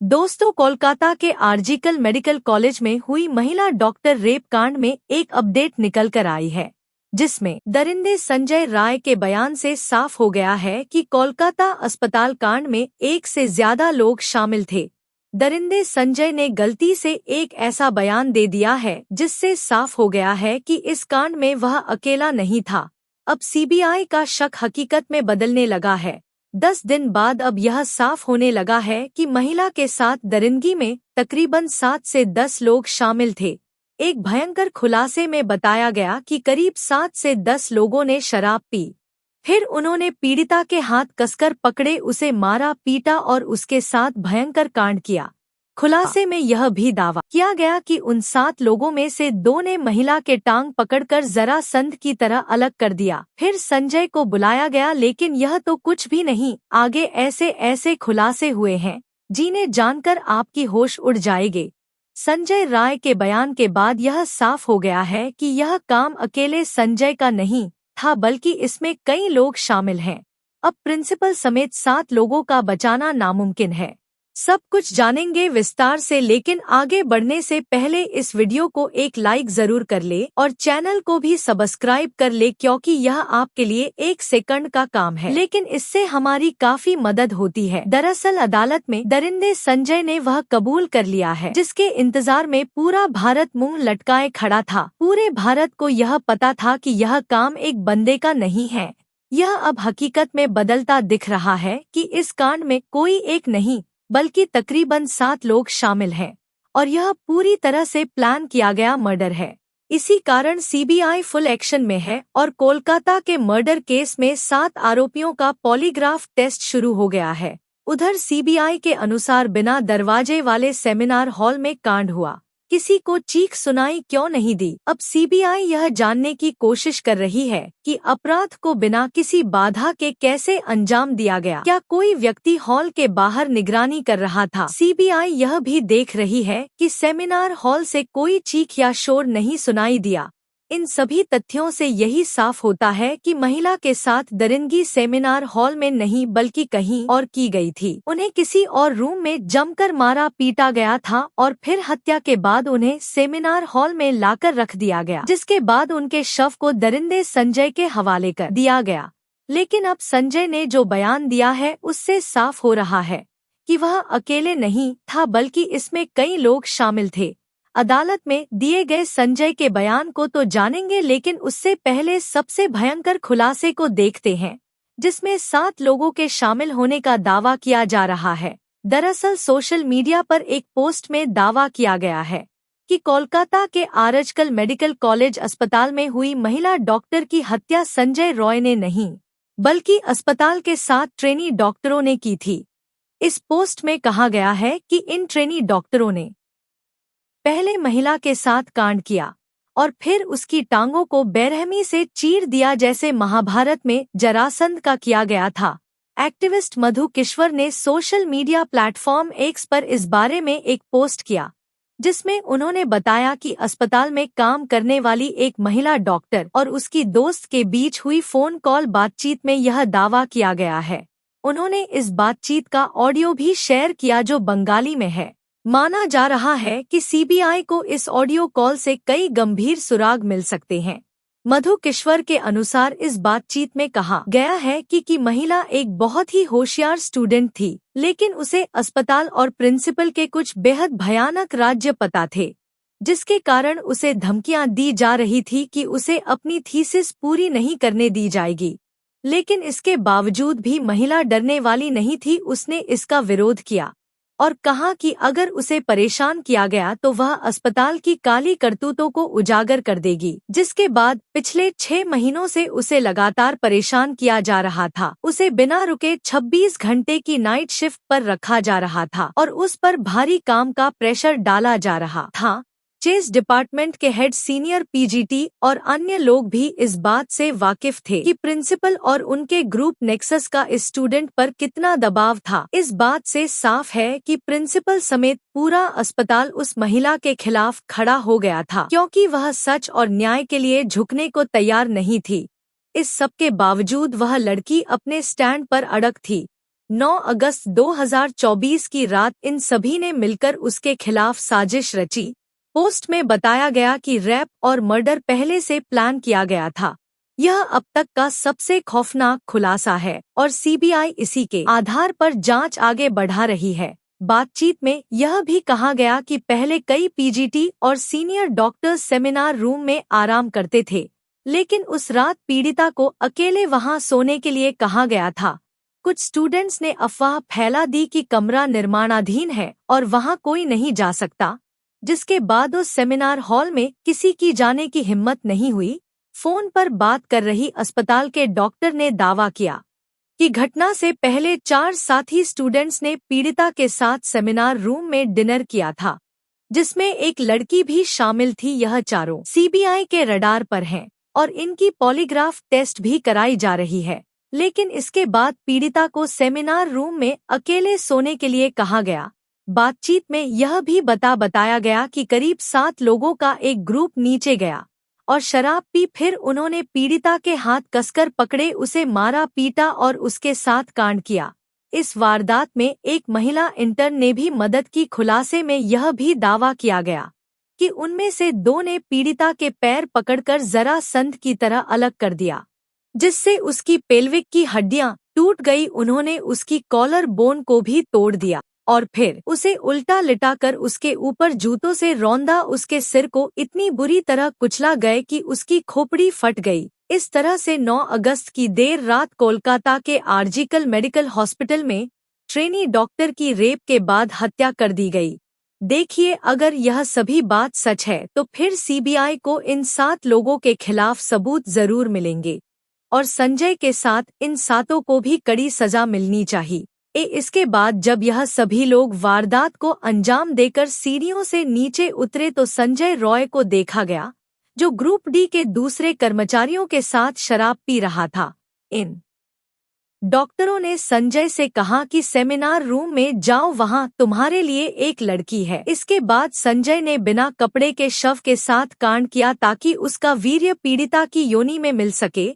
दोस्तों, कोलकाता के आरजिकल medical college में हुई महिला डॉक्टर रेप कांड में एक अपडेट निकल कर आई है, जिसमें दरिंदे संजय राय के बयान से साफ हो गया है कि कोलकाता अस्पताल कांड में एक से ज्यादा लोग शामिल थे। दरिंदे संजय ने गलती से एक ऐसा बयान दे दिया है जिससे साफ हो गया है कि इस कांड में वह अकेला नहीं था। अब सीबीआई का शक हकीकत में बदलने लगा है। 10 दिन बाद अब यह साफ होने लगा है कि महिला के साथ दरिंदगी में तकरीबन 7 से 10 लोग शामिल थे। एक भयंकर खुलासे में बताया गया कि करीब 7 से 10 लोगों ने शराब पी, फिर उन्होंने पीड़िता के हाथ कसकर पकड़े, उसे मारा, पीटा और उसके साथ भयंकर कांड किया। खुलासे में यह भी दावा किया गया कि उन 7 लोगों में से 2 ने महिला के टांग पकड़कर जरा संध की तरह अलग कर दिया। फिर संजय को बुलाया गया, लेकिन यह तो कुछ भी नहीं। आगे ऐसे ऐसे खुलासे हुए हैं जिन्हें जानकर आपकी होश उड़ जाएगी। संजय राय के बयान के बाद यह साफ हो गया है कि यह काम अकेले संजय का नहीं था, बल्कि इसमें कई लोग शामिल हैं। अब प्रिंसिपल समेत 7 लोगों का बचाना नामुमकिन है। सब कुछ जानेंगे विस्तार से, लेकिन आगे बढ़ने से पहले इस वीडियो को एक लाइक जरूर कर ले और चैनल को भी सब्सक्राइब कर ले, क्योंकि यह आपके लिए 1 सेकंड का काम है, लेकिन इससे हमारी काफी मदद होती है। दरअसल अदालत में दरिंदे संजय ने वह कबूल कर लिया है जिसके इंतजार में पूरा भारत मुंह लटकाए खड़ा था। पूरे भारत को यह पता था कि यह काम एक बंदे का नहीं है। यह अब हकीकत में बदलता दिख रहा है कि इस कांड में कोई एक नहीं बल्कि तकरीबन 7 लोग शामिल हैं और यह पूरी तरह से प्लान किया गया मर्डर है। इसी कारण सीबीआई फुल एक्शन में है और कोलकाता के मर्डर केस में 7 आरोपियों का पॉलीग्राफ टेस्ट शुरू हो गया है। उधर सीबीआई के अनुसार बिना दरवाजे वाले सेमिनार हॉल में कांड हुआ, किसी को चीख सुनाई क्यों नहीं दी। अब सीबीआई यह जानने की कोशिश कर रही है कि अपराध को बिना किसी बाधा के कैसे अंजाम दिया गया। क्या कोई व्यक्ति हॉल के बाहर निगरानी कर रहा था? सीबीआई यह भी देख रही है कि सेमिनार हॉल से कोई चीख या शोर नहीं सुनाई दिया। इन सभी तथ्यों से यही साफ होता है कि महिला के साथ दरिंदगी सेमिनार हॉल में नहीं बल्कि कहीं और की गई थी। उन्हें किसी और रूम में जमकर मारा पीटा गया था और फिर हत्या के बाद उन्हें सेमिनार हॉल में लाकर रख दिया गया, जिसके बाद उनके शव को दरिंदे संजय के हवाले कर दिया गया। लेकिन अब संजय ने जो बयान दिया है उससे साफ हो रहा है कि वह अकेले नहीं था बल्कि इसमें कई लोग शामिल थे। अदालत में दिए गए संजय के बयान को तो जानेंगे, लेकिन उससे पहले सबसे भयंकर खुलासे को देखते हैं जिसमें 7 लोगों के शामिल होने का दावा किया जा रहा है। दरअसल सोशल मीडिया पर एक पोस्ट में दावा किया गया है कि कोलकाता के आरजिकल मेडिकल कॉलेज अस्पताल में हुई महिला डॉक्टर की हत्या संजय रॉय ने नहीं बल्कि अस्पताल के 7 ट्रेनी डॉक्टरों ने की थी। इस पोस्ट में कहा गया है कि इन ट्रेनी डॉक्टरों ने पहले महिला के साथ कांड किया और फिर उसकी टांगों को बेरहमी से चीर दिया, जैसे महाभारत में जरासंध का किया गया था। एक्टिविस्ट मधु किश्वर ने सोशल मीडिया प्लेटफॉर्म एक्स पर इस बारे में एक पोस्ट किया, जिसमें उन्होंने बताया कि अस्पताल में काम करने वाली एक महिला डॉक्टर और उसकी दोस्त के बीच हुई फोन कॉल बातचीत में यह दावा किया गया है। उन्होंने इस बातचीत का ऑडियो भी शेयर किया जो बंगाली में है। माना जा रहा है कि सीबीआई को इस ऑडियो कॉल से कई गंभीर सुराग मिल सकते हैं। मधु किश्वर के अनुसार इस बातचीत में कहा गया है कि महिला एक बहुत ही होशियार स्टूडेंट थी, लेकिन उसे अस्पताल और प्रिंसिपल के कुछ बेहद भयानक राज्य पता थे, जिसके कारण उसे धमकियां दी जा रही थी कि उसे अपनी थीसिस पूरी नहीं करने दी जाएगी। लेकिन इसके बावजूद भी महिला डरने वाली नहीं थी। उसने इसका विरोध किया और कहा कि अगर उसे परेशान किया गया तो वह अस्पताल की काली करतूतों को उजागर कर देगी। जिसके बाद पिछले 6 महीनों से उसे लगातार परेशान किया जा रहा था। उसे बिना रुके 26 घंटे की नाइट शिफ्ट पर रखा जा रहा था और उस पर भारी काम का प्रेशर डाला जा रहा था। चेस डिपार्टमेंट के हेड सीनियर पीजीटी और अन्य लोग भी इस बात से वाकिफ थे कि प्रिंसिपल और उनके ग्रुप नेक्सस का इस स्टूडेंट पर कितना दबाव था। इस बात से साफ है कि प्रिंसिपल समेत पूरा अस्पताल उस महिला के खिलाफ खड़ा हो गया था, क्योंकि वह सच और न्याय के लिए झुकने को तैयार नहीं थी। इस सब के बावजूद वह लड़की अपने स्टैंड पर अड़ग थी। 9 अगस्त 2024 की रात इन सभी ने मिलकर उसके खिलाफ साजिश रची। पोस्ट में बताया गया कि रेप और मर्डर पहले से प्लान किया गया था। यह अब तक का सबसे खौफनाक खुलासा है और सीबीआई इसी के आधार पर जांच आगे बढ़ा रही है। बातचीत में यह भी कहा गया कि पहले कई पीजीटी और सीनियर डॉक्टर्स सेमिनार रूम में आराम करते थे, लेकिन उस रात पीड़िता को अकेले वहां सोने के लिए कहा गया था। कुछ स्टूडेंट्स ने अफवाह फैला दी कि कमरा निर्माणाधीन है और वहां कोई नहीं जा सकता, जिसके बाद उस सेमिनार हॉल में किसी की जाने की हिम्मत नहीं हुई। फोन पर बात कर रही अस्पताल के डॉक्टर ने दावा किया कि घटना से पहले 4 साथी स्टूडेंट्स ने पीड़िता के साथ सेमिनार रूम में डिनर किया था, जिसमें एक लड़की भी शामिल थी। यह चारों सीबीआई के रडार पर हैं और इनकी पॉलीग्राफ टेस्ट भी कराई जा रही है, लेकिन इसके बाद पीड़िता को सेमिनार रूम में अकेले सोने के लिए कहा गया। बातचीत में यह भी बताया गया कि करीब 7 लोगों का एक ग्रुप नीचे गया और शराब पी, फिर उन्होंने पीड़िता के हाथ कसकर पकड़े, उसे मारा पीटा और उसके साथ कांड किया। इस वारदात में एक महिला इंटर्न ने भी मदद की। खुलासे में यह भी दावा किया गया कि उनमें से 2 ने पीड़िता के पैर पकड़कर जरा संध की तरह अलग कर दिया, जिससे उसकी पेल्विक की हड्डियां टूट गई। उन्होंने उसकी कॉलर बोन को भी तोड़ दिया और फिर उसे उल्टा लिटाकर उसके ऊपर जूतों से रौंदा। उसके सिर को इतनी बुरी तरह कुचला गए कि उसकी खोपड़ी फट गई। इस तरह से 9 अगस्त की देर रात कोलकाता के आर्जिकल मेडिकल हॉस्पिटल में ट्रेनी डॉक्टर की रेप के बाद हत्या कर दी गई। देखिए, अगर यह सभी बात सच है तो फिर सीबीआई को इन 7 लोगों के खिलाफ सबूत जरूर मिलेंगे और संजय के साथ इन 7 को भी कड़ी सजा मिलनी चाहिए। इसके बाद जब यह सभी लोग वारदात को अंजाम देकर सीढ़ियों से नीचे उतरे तो संजय रॉय को देखा गया, जो ग्रुप डी के दूसरे कर्मचारियों के साथ शराब पी रहा था। इन डॉक्टरों ने संजय से कहा कि सेमिनार रूम में जाओ, वहां तुम्हारे लिए एक लड़की है। इसके बाद संजय ने बिना कपड़े के शव के साथ कांड किया ताकि उसका वीर्य पीड़िता की योनि में मिल सके।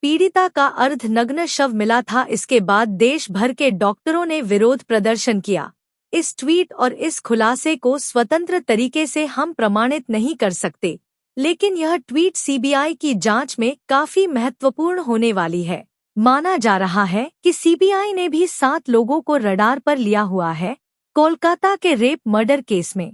पीड़िता का अर्धनग्न शव मिला था। इसके बाद देश भर के डॉक्टरों ने विरोध प्रदर्शन किया। इस ट्वीट और इस खुलासे को स्वतंत्र तरीके से हम प्रमाणित नहीं कर सकते, लेकिन यह ट्वीट सीबीआई की जांच में काफी महत्वपूर्ण होने वाली है। माना जा रहा है कि सीबीआई ने भी 7 लोगों को रडार पर लिया हुआ है। कोलकाता के रेप मर्डर केस में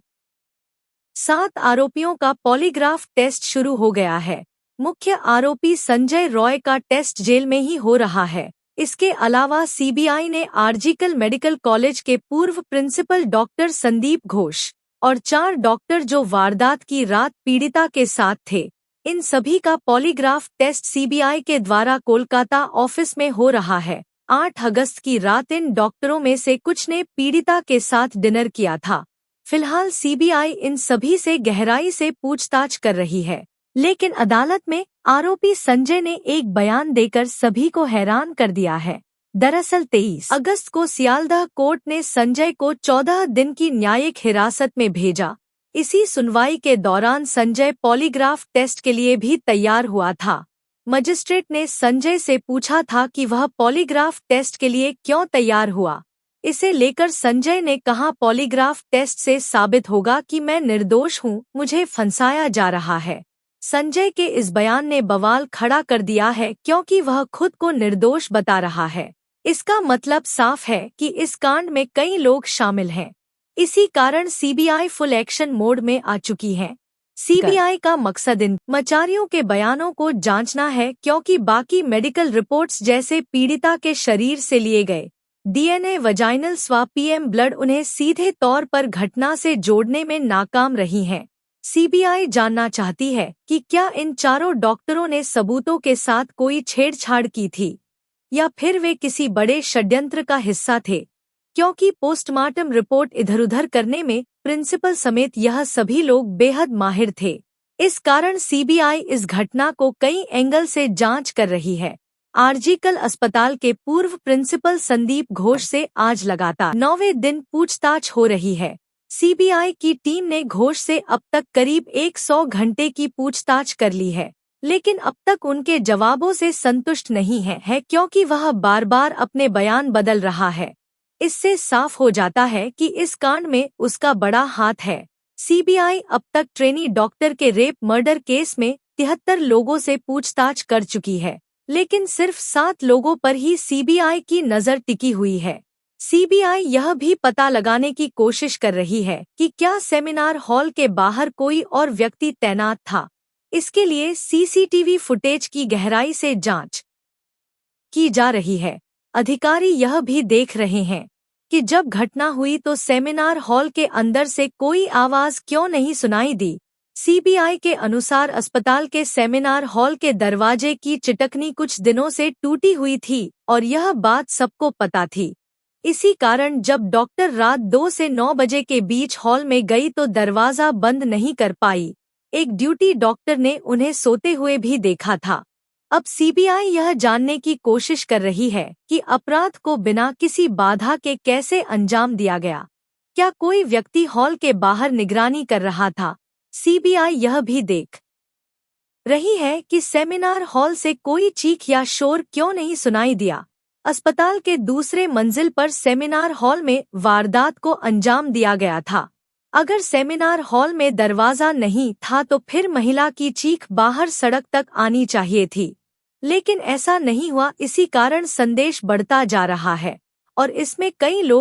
7 आरोपियों का पॉलीग्राफ टेस्ट शुरू हो गया है। मुख्य आरोपी संजय रॉय का टेस्ट जेल में ही हो रहा है। इसके अलावा सीबीआई ने आर्जिकल मेडिकल कॉलेज के पूर्व प्रिंसिपल डॉक्टर संदीप घोष और 4 डॉक्टर जो वारदात की रात पीड़िता के साथ थे, इन सभी का पॉलीग्राफ टेस्ट सीबीआई के द्वारा कोलकाता ऑफिस में हो रहा है। 8 अगस्त की रात इन डॉक्टरों में से कुछ ने पीड़िता के साथ डिनर किया था। फिलहाल सीबीआई इन सभी से गहराई से पूछताछ कर रही है, लेकिन अदालत में आरोपी संजय ने एक बयान देकर सभी को हैरान कर दिया है। दरअसल 23 अगस्त को सियालदह कोर्ट ने संजय को 14 दिन की न्यायिक हिरासत में भेजा। इसी सुनवाई के दौरान संजय पॉलीग्राफ टेस्ट के लिए भी तैयार हुआ था। मजिस्ट्रेट ने संजय से पूछा था कि वह पॉलीग्राफ टेस्ट के लिए क्यों तैयार हुआ। इसे लेकर संजय ने कहा, पॉलीग्राफ टेस्ट से साबित होगा कि मैं निर्दोष हूँ, मुझे फंसाया जा रहा है। संजय के इस बयान ने बवाल खड़ा कर दिया है, क्योंकि वह खुद को निर्दोष बता रहा है। इसका मतलब साफ है कि इस कांड में कई लोग शामिल हैं। इसी कारण सीबीआई फुल एक्शन मोड में आ चुकी है। सीबीआई का मकसद इन कर्मचारियों के बयानों को जांचना है, क्योंकि बाकी मेडिकल रिपोर्ट्स जैसे पीड़िता के शरीर से लिए गए DNA, vaginal swab, PM blood उन्हें सीधे तौर पर घटना से जोड़ने में नाकाम रही हैं। सीबीआई जानना चाहती है कि क्या इन 4 डॉक्टरों ने सबूतों के साथ कोई छेड़छाड़ की थी या फिर वे किसी बड़े षड्यंत्र का हिस्सा थे, क्योंकि पोस्टमार्टम रिपोर्ट इधर-उधर करने में प्रिंसिपल समेत यह सभी लोग बेहद माहिर थे। इस कारण सीबीआई इस घटना को कई एंगल से जांच कर रही है। आर्जिकल अस्पताल के पूर्व प्रिंसिपल संदीप घोष से आज लगातार 9वें दिन पूछताछ हो रही है। सीबीआई की टीम ने घोष से अब तक करीब 100 घंटे की पूछताछ कर ली है। लेकिन अब तक उनके जवाबों से संतुष्ट नहीं है क्योंकि वह बार बार अपने बयान बदल रहा है। इससे साफ हो जाता है कि इस कांड में उसका बड़ा हाथ है। सीबीआई अब तक ट्रेनी डॉक्टर के रेप मर्डर केस में 73 लोगों से पूछताछ कर चुकी है, लेकिन सिर्फ 7 लोगों पर ही सीबीआई की नज़र टिकी हुई है। सीबीआई यह भी पता लगाने की कोशिश कर रही है कि क्या सेमिनार हॉल के बाहर कोई और व्यक्ति तैनात था। इसके लिए सीसीटीवी फुटेज की गहराई से जांच की जा रही है। अधिकारी यह भी देख रहे हैं कि जब घटना हुई तो सेमिनार हॉल के अंदर से कोई आवाज क्यों नहीं सुनाई दी। सीबीआई के अनुसार अस्पताल के सेमिनार हॉल के दरवाजे की चिटकनी कुछ दिनों से टूटी हुई थी और यह बात सबको पता थी। इसी कारण जब डॉक्टर रात 2 से 9 बजे के बीच हॉल में गई तो दरवाजा बंद नहीं कर पाई। एक ड्यूटी डॉक्टर ने उन्हें सोते हुए भी देखा था। अब सीबीआई यह जानने की कोशिश कर रही है कि अपराध को बिना किसी बाधा के कैसे अंजाम दिया गया। क्या कोई व्यक्ति हॉल के बाहर निगरानी कर रहा था? सीबीआई यह भी देख रही है कि सेमिनार हॉल से कोई चीख या शोर क्यों नहीं सुनाई दिया। अस्पताल के दूसरे मंजिल पर सेमिनार हॉल में वारदात को अंजाम दिया गया था। अगर सेमिनार हॉल में दरवाजा नहीं था तो फिर महिला की चीख बाहर सड़क तक आनी चाहिए थी, लेकिन ऐसा नहीं हुआ। इसी कारण संदेश बढ़ता जा रहा है और इसमें कई लोग